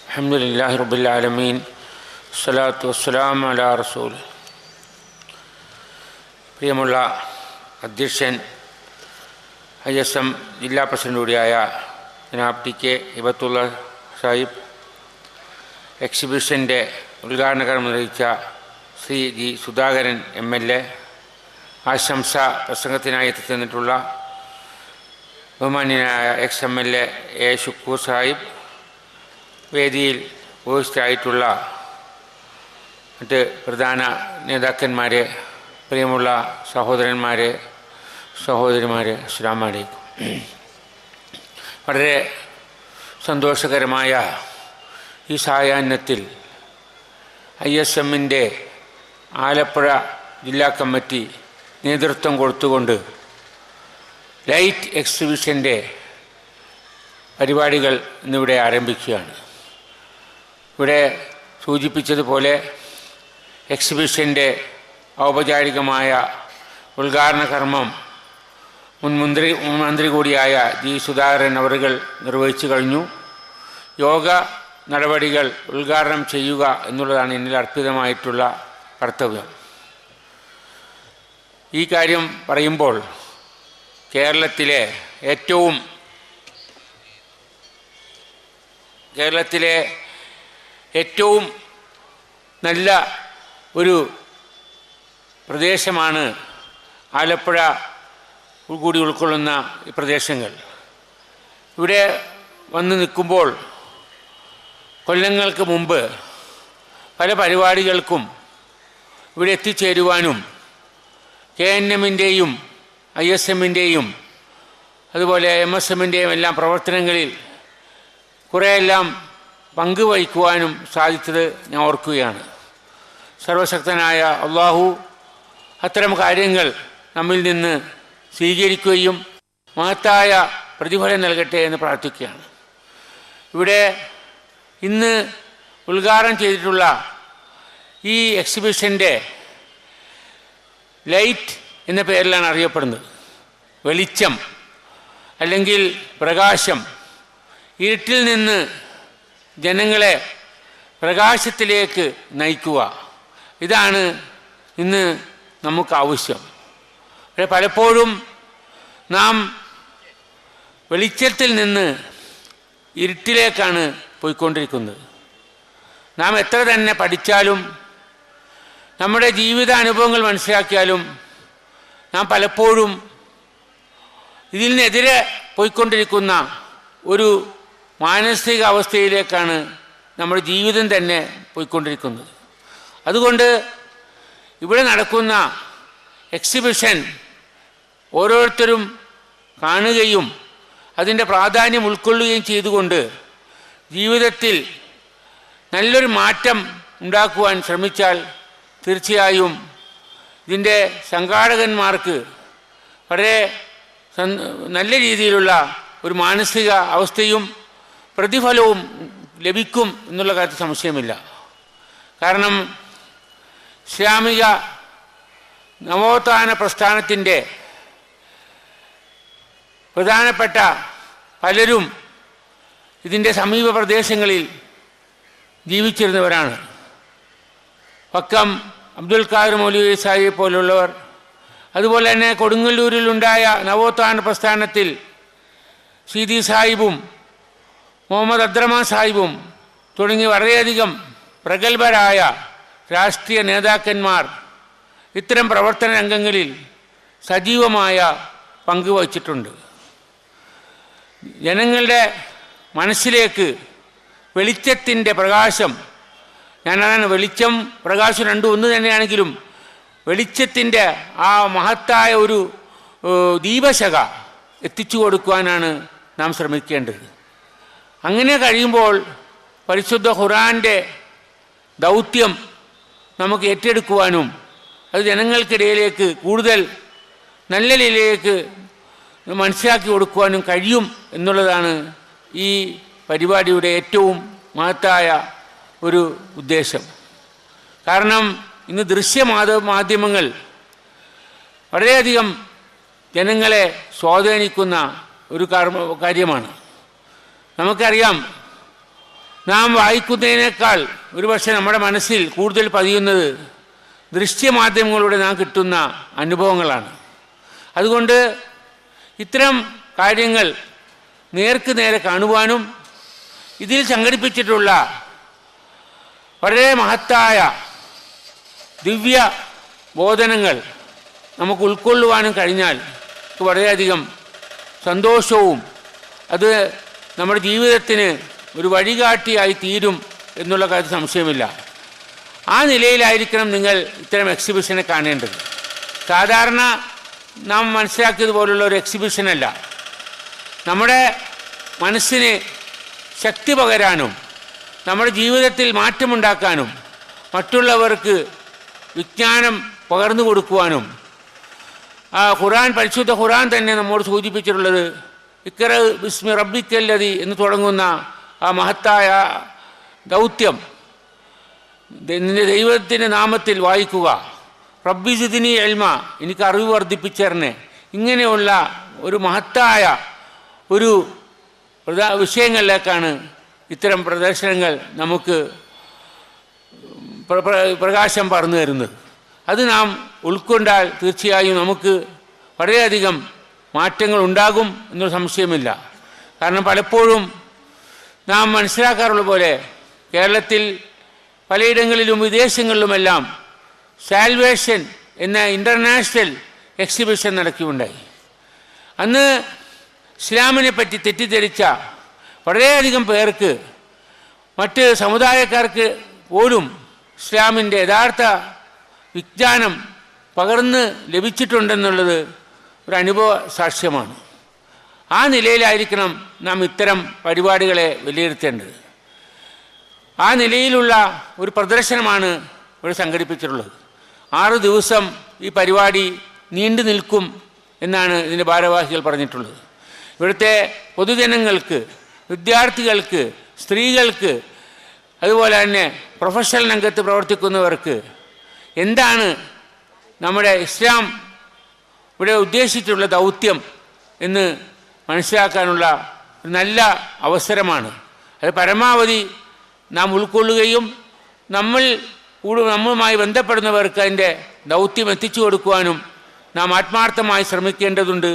അൽഹംദുലില്ലാഹി റബ്ബിൽ ആലമീൻ, സ്വലാത്തു വസ്സലാമു അലാ റസൂൽ. പ്രിയമുള്ള അധ്യക്ഷൻ, ISM ജില്ലാ പ്രസിഡന്റ് കൂടിയായ ജനാബ് TK ഹിബത്തുള്ള സാഹിബ്, എക്സിബിഷൻ്റെ ഉദ്ഘാടന കർമ്മം നിർവഹിച്ച ശ്രീ G സുധാകരൻ MLA, ആശംസ പ്രസംഗത്തിനായി എത്തിച്ചെന്നിട്ടുള്ള ബഹുമാന്യനായ ex-MLA A ഷുക്കൂർ സാഹിബ്, വേദിയിൽ ഉപസ്ഥിതരായിട്ടുള്ള മറ്റ് പ്രധാന നേതാക്കന്മാരെ, പ്രിയമുള്ള സഹോദരന്മാരെ, സഹോദരിമാരെ, അസ്സലാമു അലൈക്കും. വളരെ സന്തോഷകരമായ ഈ സായാഹ്നത്തിൽ ISMൻ്റെ ആലപ്പുഴ ജില്ലാ കമ്മിറ്റി നേതൃത്വം കൊടുത്തുകൊണ്ട് ലൈറ്റ് എക്സിബിഷൻ്റെ പരിപാടികൾ ഇന്നിവിടെ ആരംഭിക്കുകയാണ്. ഇവിടെ സൂചിപ്പിച്ചതുപോലെ എക്സിബിഷൻ്റെ ഔപചാരികമായ ഉദ്ഘാടന കർമ്മം മുൻ മന്ത്രി കൂടിയായ ജി സുധാകരൻ അവറുകൾ നിർവഹിച്ചു കഴിഞ്ഞു. യോഗ നടപടികൾ ഉദ്ഘാടനം ചെയ്യുക എന്നുള്ളതാണ് എന്നിൽ അർപ്പിതമായിട്ടുള്ള കർത്തവ്യം. ഈ കാര്യം പറയുമ്പോൾ കേരളത്തിലെ ഏറ്റവും നല്ല ഒരു പ്രദേശമാണ് ആലപ്പുഴ കൂടി ഉൾക്കൊള്ളുന്ന ഈ പ്രദേശങ്ങൾ. ഇവിടെ വന്ന് നിൽക്കുമ്പോൾ കൊല്ലങ്ങൾക്ക് മുമ്പ് പല പരിപാടികൾക്കും ഇവിടെ എത്തിച്ചേരുവാനും KNM-ൻ്റെയും ISM-ൻ്റെയും അതുപോലെ MSM-ൻ്റെയും എല്ലാം പ്രവർത്തനങ്ങളിൽ കുറേയെല്ലാം പങ്കുവഹിക്കുവാനും സാധിച്ചത് ഞാൻ ഓർക്കുകയാണ്. സർവശക്തനായ അള്ളാഹു അത്തരം കാര്യങ്ങൾ നമ്മിൽ നിന്ന് സ്വീകരിക്കുകയും മഹത്തായ പ്രതിഫലം നൽകട്ടെ എന്ന് പ്രാർത്ഥിക്കുകയാണ്. ഇവിടെ ഇന്ന് ഉദ്ഘാടനം ചെയ്തിട്ടുള്ള ഈ എക്സിബിഷൻ്റെ ലൈറ്റ് എന്ന പേരിലാണ് അറിയപ്പെടുന്നത്. വെളിച്ചം അല്ലെങ്കിൽ പ്രകാശം, ഇരുട്ടിൽ നിന്ന് ജനങ്ങളെ പ്രകാശത്തിലേക്ക് നയിക്കുക, ഇതാണ് ഇന്ന് നമുക്ക് ആവശ്യം. പലപ്പോഴും നാം വെളിച്ചത്തിൽ നിന്ന് ഇരുട്ടിലേക്കാണ് പോയിക്കൊണ്ടിരിക്കുന്നത്. നാം എത്ര തന്നെ പഠിച്ചാലും നമ്മുടെ ജീവിതാനുഭവങ്ങൾ മനസ്സിലാക്കിയാലും നാം പലപ്പോഴും ഇതിനെതിരെ പോയിക്കൊണ്ടിരിക്കുന്ന ഒരു മാനസിക അവസ്ഥയിലേക്കാണ് നമ്മുടെ ജീവിതം തന്നെ പോയിക്കൊണ്ടിരിക്കുന്നത്. അതുകൊണ്ട് ഇവിടെ നടക്കുന്ന എക്സിബിഷൻ ഓരോരുത്തരും കാണുകയും അതിൻ്റെ പ്രാധാന്യം ഉൾക്കൊള്ളുകയും ചെയ്തുകൊണ്ട് ജീവിതത്തിൽ നല്ലൊരു മാറ്റം ഉണ്ടാക്കുവാൻ ശ്രമിച്ചാൽ തീർച്ചയായും ഇതിൻ്റെ സംഘാടകന്മാർക്ക് വളരെ നല്ല രീതിയിലുള്ള ഒരു മാനസിക അവസ്ഥയും പ്രതിഫലവും ലഭിക്കും എന്നുള്ള കാര്യത്തിൽ സംശയമില്ല. കാരണം ഇസ്ലാമിക നവോത്ഥാന പ്രസ്ഥാനത്തിൻ്റെ പ്രധാനപ്പെട്ട പലരും ഇതിൻ്റെ സമീപ പ്രദേശങ്ങളിൽ ജീവിച്ചിരുന്നവരാണ്. വക്കം അബ്ദുൽ ഖാദർ മൗലവി സാഹിബ് പോലുള്ളവർ, അതുപോലെ തന്നെ കൊടുങ്ങല്ലൂരിലുണ്ടായ നവോത്ഥാന പ്രസ്ഥാനത്തിൽ സീതി സാഹിബും മുഹമ്മദ് അബ്ദുറഹ്മാൻ സാഹിബും തുടങ്ങി വളരെയധികം പ്രഗത്ഭരായ രാഷ്ട്രീയ നേതാക്കന്മാർ ഇത്തരം പ്രവർത്തന രംഗങ്ങളിൽ സജീവമായ പങ്ക് വഹിച്ചിട്ടുണ്ട്. ജനങ്ങളുടെ മനസ്സിലേക്ക് വെളിച്ചത്തിൻ്റെ പ്രകാശം, ഞാനതാണ് വെളിച്ചം പ്രകാശം രണ്ടും ഒന്ന് തന്നെയാണെങ്കിലും വെളിച്ചത്തിൻ്റെ ആ മഹത്തായ ഒരു ദീപശക എത്തിച്ചു കൊടുക്കുവാനാണ് നാം ശ്രമിക്കേണ്ടത്. അങ്ങനെ കഴിയുമ്പോൾ പരിശുദ്ധ ഖുർആൻ്റെ ദൗത്യം നമുക്ക് ഏറ്റെടുക്കുവാനും അത് ജനങ്ങൾക്കിടയിലേക്ക് കൂടുതൽ നല്ല നിലയിലേക്ക് മനസ്സിലാക്കി കൊടുക്കുവാനും കഴിയും എന്നുള്ളതാണ് ഈ പരിപാടിയുടെ ഏറ്റവും മഹത്തായ ഒരു ഉദ്ദേശം. കാരണം ഇന്ന് മാധ്യമങ്ങൾ വളരെയധികം ജനങ്ങളെ സ്വാധീനിക്കുന്ന ഒരു കാര്യമാണ്. നമുക്കറിയാം, നാം വായിക്കുന്നതിനേക്കാൾ ഒരുപക്ഷെ നമ്മുടെ മനസ്സിൽ കൂടുതൽ പതിയുന്നത് ദൃശ്യമാധ്യമങ്ങളിലൂടെ നാം കിട്ടുന്ന അനുഭവങ്ങളാണ്. അതുകൊണ്ട് ഇത്തരം കാര്യങ്ങൾ നേർക്ക് നേരെ കാണുവാനും ഇതിൽ സംഘടിപ്പിച്ചിട്ടുള്ള വളരെ മഹത്തായ ദിവ്യ ബോധനങ്ങൾ നമുക്ക് ഉൾക്കൊള്ളുവാനും കഴിഞ്ഞാൽ വളരെയധികം സന്തോഷവും അത് നമ്മുടെ ജീവിതത്തിന് ഒരു വഴികാട്ടിയായി തീരും എന്നുള്ള കാര്യത്തിൽ സംശയമില്ല. ആ നിലയിലായിരിക്കണം നിങ്ങൾ ഇത്തരം എക്സിബിഷനെ കാണേണ്ടത്. സാധാരണ നാം മനസ്സിലാക്കിയതുപോലുള്ള ഒരു എക്സിബിഷനല്ല. നമ്മുടെ മനസ്സിന് ശക്തി പകരാനും നമ്മുടെ ജീവിതത്തിൽ മാറ്റമുണ്ടാക്കാനും മറ്റുള്ളവർക്ക് വിജ്ഞാനം പകർന്നു കൊടുക്കുവാനും പരിശുദ്ധ ഖുർആൻ തന്നെ നമ്മോട് സൂചിപ്പിച്ചിട്ടുള്ളത് ഇഖ്റ ബിസ്മി റബ്ബിക്കല്ലദി എന്ന് തുടങ്ങുന്ന ആ മഹത്തായ ദൗത്യം നിന്റെ ദൈവത്തിൻ്റെ നാമത്തിൽ വായിക്കുക, റബ്ബി സിദ്നി ഇൽമ, എനിക്ക് അറിവ് വർദ്ധിപ്പിച്ചേർന്നെ, ഇങ്ങനെയുള്ള ഒരു മഹത്തായ ഒരു വിഷയങ്ങളിലേക്കാണ് ഇത്തരം പ്രദർശനങ്ങൾ നമുക്ക് പ്രകാശം പകർന്നു തരുന്നത്. അത് നാം ഉൾക്കൊണ്ടാൽ തീർച്ചയായും നമുക്ക് വളരെയധികം മാറ്റങ്ങൾ ഉണ്ടാകും എന്നൊരു സംശയമില്ല. കാരണം പലപ്പോഴും നാം മനസ്സിലാക്കാറുള്ള പോലെ കേരളത്തിൽ പലയിടങ്ങളിലും വിദേശങ്ങളിലുമെല്ലാം സാൽവേഷൻ എന്ന ഇൻ്റർനാഷണൽ എക്സിബിഷൻ നടക്കുകയുണ്ടായി. അന്ന് ഇസ്ലാമിനെ പറ്റി തെറ്റിദ്ധരിച്ച വളരെയധികം പേർക്ക്, മറ്റ് സമുദായക്കാർക്ക് പോലും ഇസ്ലാമിൻ്റെ യഥാർത്ഥ വിജ്ഞാനം പകർന്ന് ലഭിച്ചിട്ടുണ്ടെന്നുള്ളത് ഒരു അനുഭവ സാക്ഷ്യമാണ്. ആ നിലയിലായിരിക്കണം നാം ഇത്തരം പരിപാടികളെ വിലയിരുത്തേണ്ടത്. ആ നിലയിലുള്ള ഒരു പ്രദർശനമാണ് ഇവിടെ സംഘടിപ്പിച്ചിട്ടുള്ളത്. 6 ദിവസം ഈ പരിപാടി നീണ്ടു നിൽക്കും എന്നാണ് ഇതിൻ്റെ ഭാരവാഹികൾ പറഞ്ഞിട്ടുള്ളത്. ഇവിടുത്തെ പൊതുജനങ്ങൾക്ക്, വിദ്യാർത്ഥികൾക്ക്, സ്ത്രീകൾക്ക്, അതുപോലെ തന്നെ പ്രൊഫഷണൽ രംഗത്ത് പ്രവർത്തിക്കുന്നവർക്ക് എന്താണ് നമ്മുടെ ഇസ്ലാം ഇവിടെ ഉദ്ദേശിച്ചിട്ടുള്ള ദൗത്യം എന്ന് മനസ്സിലാക്കാനുള്ള ഒരു നല്ല അവസരമാണ്. അത് പരമാവധി നാം ഉൾക്കൊള്ളുകയും നമ്മളുമായി ബന്ധപ്പെടുന്നവർക്ക് അതിൻ്റെ ദൗത്യം എത്തിച്ചു കൊടുക്കുവാനും നാം ആത്മാർത്ഥമായി ശ്രമിക്കേണ്ടതുണ്ട്.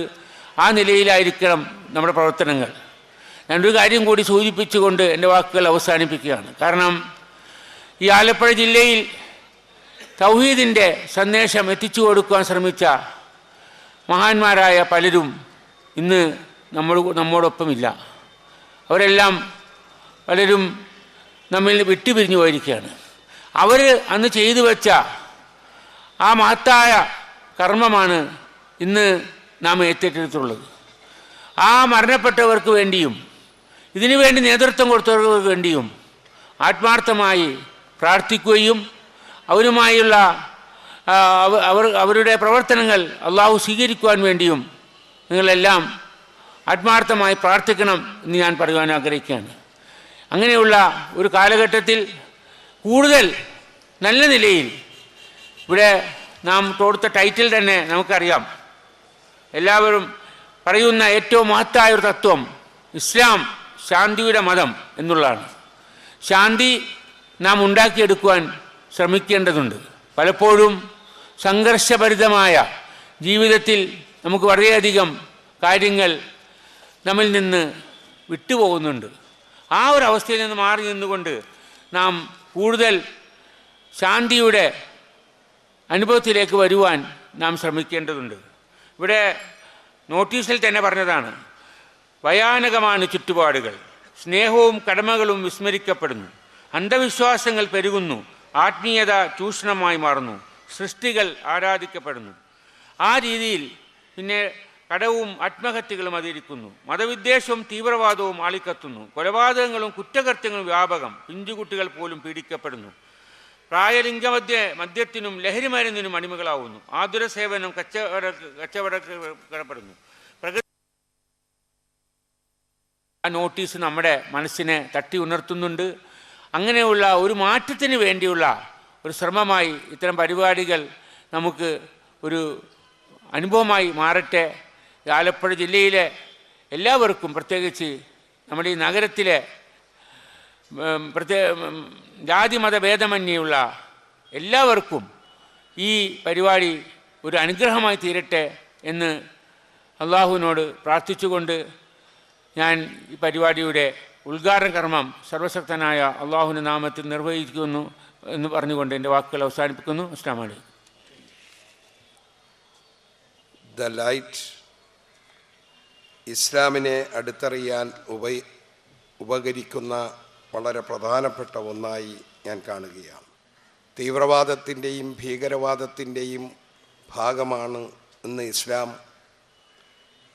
ആ നിലയിലായിരിക്കണം നമ്മുടെ പ്രവർത്തനങ്ങൾ. ഞാനൊരു കാര്യം കൂടി സൂചിപ്പിച്ചുകൊണ്ട് എൻ്റെ വാക്കുകൾ അവസാനിപ്പിക്കുകയാണ്. കാരണം ഈ ആലപ്പുഴ ജില്ലയിൽ തൗഹീദിൻ്റെ സന്ദേശം എത്തിച്ചു കൊടുക്കുവാൻ ശ്രമിച്ച മഹാന്മാരായ പലരും ഇന്ന് നമ്മോടൊപ്പമില്ല. അവരെല്ലാം പലരും നമ്മിൽ വിട്ടുപിരിഞ്ഞു പോയിരിക്കുകയാണ്. അവർ അന്ന് ചെയ്തു വെച്ച ആ മഹത്തായ കർമ്മമാണ് ഇന്ന് നാം ഏറ്റെടുത്തിട്ടുള്ളത്. ആ മരണപ്പെട്ടവർക്ക് വേണ്ടിയും ഇതിനു വേണ്ടി നേതൃത്വം കൊടുത്തവർക്ക് വേണ്ടിയും ആത്മാർത്ഥമായി പ്രാർത്ഥിക്കുകയും അവരുമായുള്ള അവരുടെ പ്രവർത്തനങ്ങൾ അള്ളാഹു സ്വീകരിക്കുവാൻ വേണ്ടിയും നിങ്ങളെല്ലാം ആത്മാർത്ഥമായി പ്രാർത്ഥിക്കണം എന്ന് ഞാൻ പറയുവാൻ ആഗ്രഹിക്കുകയാണ്. അങ്ങനെയുള്ള ഒരു കാലഘട്ടത്തിൽ കൂടുതൽ നല്ല നിലയിൽ ഇവിടെ നാം കൊടുത്ത ടൈറ്റിൽ തന്നെ നമുക്കറിയാം. എല്ലാവരും പറയുന്ന ഏറ്റവും മഹത്തായ ഒരു തത്വം ഇസ്ലാം ശാന്തിയുടെ മതം എന്നുള്ളതാണ്. ശാന്തി നാം ഉണ്ടാക്കിയെടുക്കുവാൻ ശ്രമിക്കേണ്ടതുണ്ട്. പലപ്പോഴും സംഘർഷഭരിതമായ ജീവിതത്തിൽ നമുക്ക് വളരെയധികം കാര്യങ്ങൾ നമ്മിൽ നിന്ന് വിട്ടുപോകുന്നുണ്ട്. ആ ഒരു അവസ്ഥയിൽ നിന്ന് മാറി നിന്നുകൊണ്ട് നാം കൂടുതൽ ശാന്തിയുടെ അനുഭവത്തിലേക്ക് വരുവാൻ നാം ശ്രമിക്കേണ്ടതുണ്ട്. ഇവിടെ നോട്ടീസിൽ തന്നെ പറഞ്ഞതാണ്, ഭയാനകമാണ് ചുറ്റുപാടുകൾ, സ്നേഹവും കടമകളും വിസ്മരിക്കപ്പെടുന്നു, അന്ധവിശ്വാസങ്ങൾ പെരുകുന്നു, ആത്മീയത ചൂഷണമായി മാറുന്നു, സൃഷ്ടികൾ ആരാധിക്കപ്പെടുന്നു. ആ രീതിയിൽ പിന്നെ കടവും ആത്മഹത്യകളും അതിരിക്കുന്നു, മതവിദ്വേഷവും തീവ്രവാദവും ആളിക്കത്തുന്നു, കൊലപാതകങ്ങളും കുറ്റകൃത്യങ്ങളും വ്യാപകം, പിഞ്ചുകുട്ടികൾ പോലും പീഡിക്കപ്പെടുന്നു, മദ്യത്തിനും ലഹരിമരുന്നിനും അടിമകളാവുന്നു, ആതുര സേവനം കച്ചവടപ്പെടുന്നു. ആ നോട്ടീസ് നമ്മുടെ മനസ്സിനെ തട്ടി ഉണർത്തുന്നുണ്ട്. അങ്ങനെയുള്ള ഒരു മാറ്റത്തിന് വേണ്ടിയുള്ള ഒരു ശ്രമമായി ഇത്തരം പരിപാടികൾ നമുക്ക് ഒരു അനുഭവമായി മാറട്ടെ. ആലപ്പുഴ ജില്ലയിലെ എല്ലാവർക്കും, പ്രത്യേകിച്ച് നമ്മുടെ ഈ നഗരത്തിലെ ജാതിമത ഭേദമന്യുള്ള എല്ലാവർക്കും ഈ പരിപാടി ഒരു അനുഗ്രഹമായി തീരട്ടെ എന്ന് അള്ളാഹുവിനോട് പ്രാർത്ഥിച്ചുകൊണ്ട് ഞാൻ ഈ പരിപാടിയുടെ ഉദ്ഘാടന കർമ്മം സർവശക്തനായ അള്ളാഹുവിൻ്റെ നാമത്തിൽ നിർവഹിക്കുന്നു എന്ന് പറഞ്ഞുകൊണ്ട് എൻ്റെ വാക്കുകൾ അവസാനിപ്പിക്കുന്നു. അസ്സലാമു അലൈക്കും. ദ ലൈറ്റ് ഇസ്ലാമിനെ അടുത്തറിയാൻ ഉപകരിക്കുന്ന വളരെ പ്രധാനപ്പെട്ട ഒന്നായി ഞാൻ കാണുകയാണ്. തീവ്രവാദത്തിൻ്റെയും ഭീകരവാദത്തിൻ്റെയും ഭാഗമാണ് ഇന്ന് ഇസ്ലാം.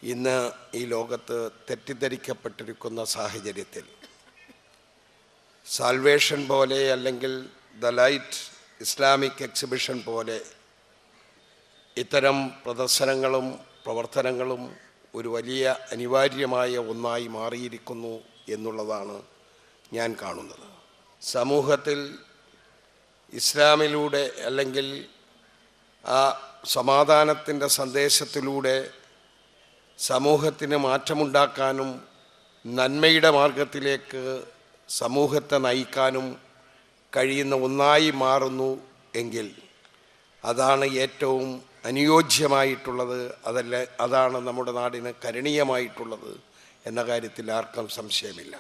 ഇന്ന് ഈ ലോകത്ത് തെറ്റിദ്ധരിക്കപ്പെട്ടിരിക്കുന്ന സാഹചര്യത്തിൽ സാൽവേഷൻ പോലെ, അല്ലെങ്കിൽ ദ ലൈറ്റ് ഇസ്ലാമിക് എക്സിബിഷൻ പോലെ ഇത്തരം പ്രദർശനങ്ങളും പ്രവർത്തനങ്ങളും ഒരു വലിയ അനിവാര്യമായ ഒന്നായി മാറിയിരിക്കുന്നു എന്നുള്ളതാണ് ഞാൻ കാണുന്നത്. സമൂഹത്തിൽ ഇസ്ലാമിലൂടെ, അല്ലെങ്കിൽ ആ സമാധാനത്തിൻ്റെ സന്ദേശത്തിലൂടെ സമൂഹത്തിന് മാറ്റമുണ്ടാക്കാനും നന്മയുടെ മാർഗത്തിലേക്ക് സമൂഹത്തെ നയിക്കാനും കഴിയുന്ന ഒന്നായി മാറുന്നു എങ്കിൽ അതാണ് ഏറ്റവും അനുയോജ്യമായിട്ടുള്ളത്, അതാണ് നമ്മുടെ നാടിന് കരണീയമായിട്ടുള്ളത് എന്ന കാര്യത്തിൽ ആർക്കും സംശയമില്ല.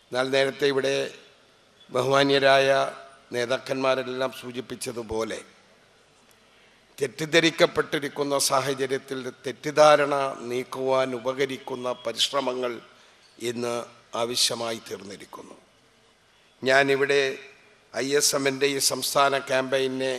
എന്നാൽ നേരത്തെ ഇവിടെ ബഹുമാന്യരായ നേതാക്കന്മാരെല്ലാം സൂചിപ്പിച്ചതുപോലെ തെറ്റിദ്ധരിക്കപ്പെട്ടിരിക്കുന്ന സാഹചര്യത്തിൽ തെറ്റിദ്ധാരണ നീക്കുവാൻ ഉപകരിക്കുന്ന പരിശ്രമങ്ങൾ ഇന്ന് ആവശ്യമായി തീർന്നിരിക്കുന്നു. ഞാനിവിടെ ISMൻ്റെ ഈ സംസ്ഥാന ക്യാമ്പയിനെ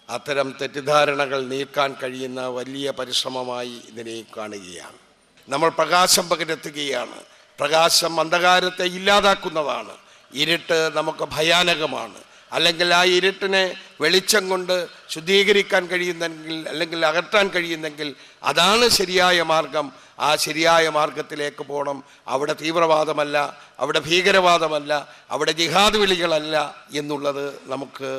അത്തരം തെറ്റിദ്ധാരണകൾ നീക്കാൻ കഴിയുന്ന വലിയ പരിശ്രമമായി ഇതിനെ കാണുകയാണ്. നമ്മൾ പ്രകാശം പകരുത്തുകയാണ്. പ്രകാശം അന്ധകാരത്തെ ഇല്ലാതാക്കുന്നതാണ്. ഇരുട്ട് നമുക്ക് ഭയാനകമാണ്. അല്ലെങ്കിൽ ആ ഇരുട്ടിനെ വെളിച്ചം കൊണ്ട് ശുദ്ധീകരിക്കാൻ കഴിയുന്നെങ്കിൽ, അല്ലെങ്കിൽ അകറ്റാൻ കഴിയുന്നെങ്കിൽ അതാണ് ശരിയായ മാർഗം. ആ ശരിയായ മാർഗത്തിലേക്ക് പോകണം. അവിടെ തീവ്രവാദമല്ല, അവിടെ ഭീകരവാദമല്ല, അവിടെ ജിഹാദ് വിളികളല്ല എന്നുള്ളത് നമുക്ക്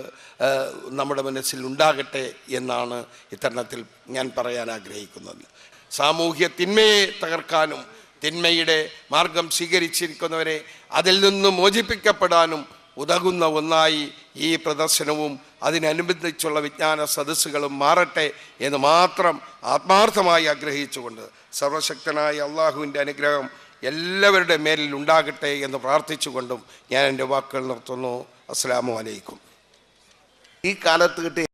നമ്മുടെ മനസ്സിൽ ഉണ്ടാകട്ടെ എന്നാണ് ഇത്തരണത്തിൽ ഞാൻ പറയാൻ ആഗ്രഹിക്കുന്നത്. സാമൂഹ്യ തിന്മയെ തകർക്കാനും തിന്മയുടെ മാർഗം സ്വീകരിച്ചിരിക്കുന്നവരെ അതിൽ നിന്ന് മോചിപ്പിക്കപ്പെടാനും ഉതകുന്ന ഒന്നായി ഈ പ്രദർശനവും അതിനനുബന്ധിച്ചുള്ള വിജ്ഞാന സദസ്സുകളും മാറട്ടെ എന്ന് മാത്രം ആത്മാർത്ഥമായി ആഗ്രഹിച്ചുകൊണ്ട് സർവശക്തനായ അള്ളാഹുവിൻ്റെ അനുഗ്രഹം എല്ലാവരുടെ മേലിൽ ഉണ്ടാകട്ടെ എന്ന് പ്രാർത്ഥിച്ചുകൊണ്ടും ഞാൻ എൻ്റെ വാക്കുകൾ നിർത്തുന്നു. അസ്സലാമു അലൈക്കും. ഈ കാലത്ത് കിട്ടിയ